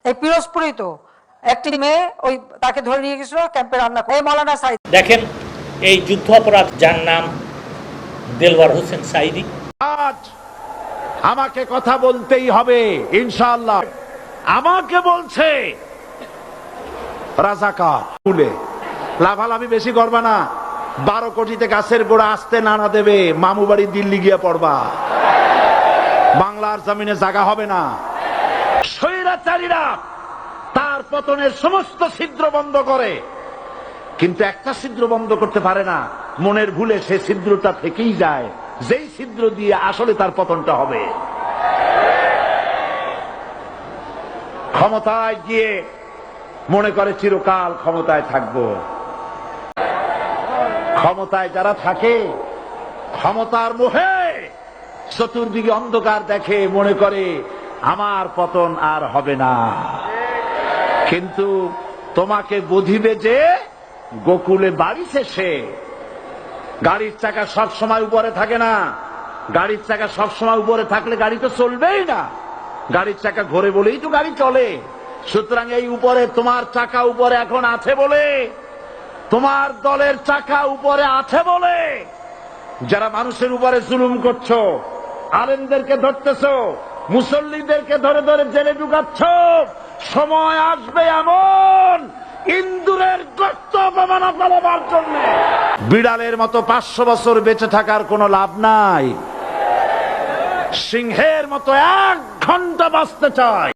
এই পিরোজপুরেই তো একটি মেয়ে ওই তাকে ধরে নিয়ে গেছিল ক্যাম্পে রান্না করে। মাওলানা সাইদ দেখেন, এই যুদ্ধ অপরাধ যার নাম দেলওয়ার হোসেন সাইদি, আজ আমাকে কথা বলতেই হবে ইনশাআল্লাহ। আমাকে বলছে রাজাকার বলে লাভালাভি বেশি করবা না, 12 কোটিতে গাছের গোড়া আসতে নানা দেবে, মামু বাড়ি দিল্লি গিয়ে পড়বা, বাংলার জমিনে জায়গা হবে না। স্বৈরাচারীরা তার পতনের সমস্ত ছিদ্র বন্ধ করে, কিন্তু একটা ছিদ্র বন্ধ করতে পারে না, মনের ভুলে সে ছিদ্রটা থেকেই যায়, যেই ছিদ্র দিয়ে আসলে তার পতনটা হবে। ক্ষমতায় গিয়ে মনে করে চিরকাল ক্ষমতায় থাকবো। ক্ষমতায় যারা থাকে ক্ষমতার মোহে চতুর্দিকে অন্ধকার দেখে, মনে করে আমার পতন আর হবে না। কিন্তু তোমাকে বুঝিবে যে গোকুলে বাড়ি শেষে গাড়ির চাকা সব সময় উপরে থাকে না। গাড়ির চাকা সব সময় উপরে থাকলে গাড়ি তো চলবেই না, গাড়ির চাকা ঘোরে বলেই তো গাড়ি চলে। সুতরাং এই উপরে তোমার চাকা উপরে এখন আছে বলে, তোমার দলের চাকা উপরে আছে বলে যারা মানুষের উপরে জুলুম করছো, আলেমদেরকে ধরতেছো, মুসল্লিদেরকে ধরে ধরে জেলে ঢুকাচ্ছ, সময় আসবে এমন ইন্দুরের গর্ত অপমানা ফেলবার জন্য। বিড়ালের মতো 500 বছর বেঁচে থাকার কোনো লাভ নাই, সিংহের মতো 1 ঘন্টা বাঁচতে চায়।